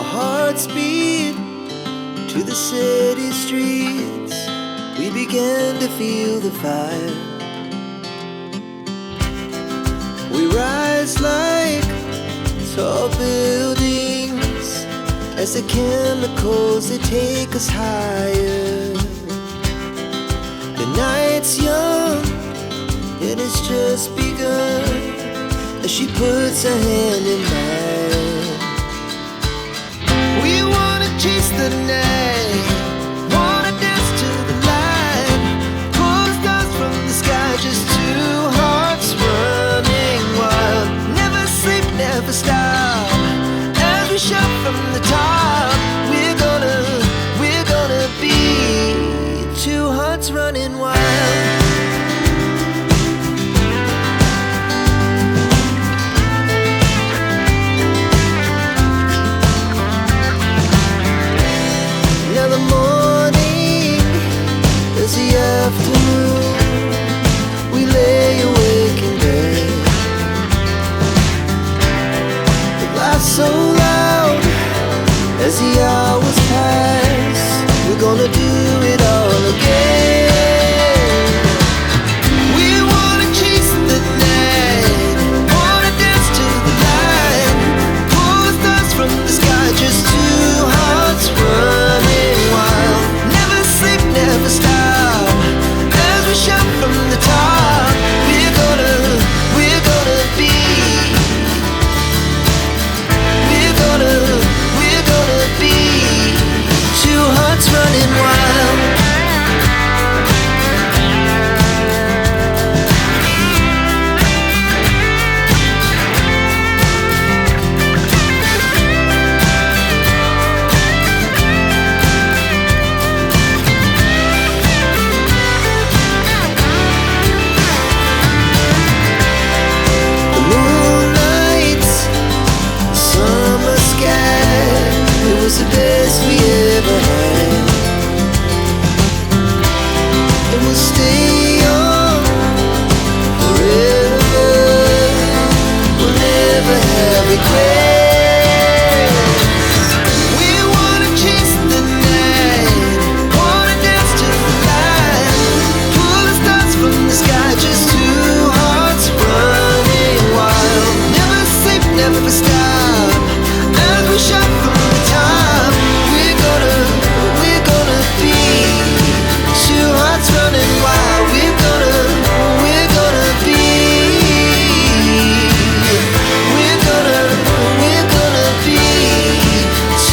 Our hearts beat to the city streets. We began to feel the fire. We rise like tall buildings as the chemicals, they take us higher. The night's young, it has just begun, as she puts her hand in mine. We wanna chase the night, wanna dance to the light, pull the stars from the sky, just two hearts running wild. Never sleep, never stop, as we shout from the top. We're gonna be two hearts running wild. Now the morning is the afternoon. We lay awake in bed. The laughs so loud as the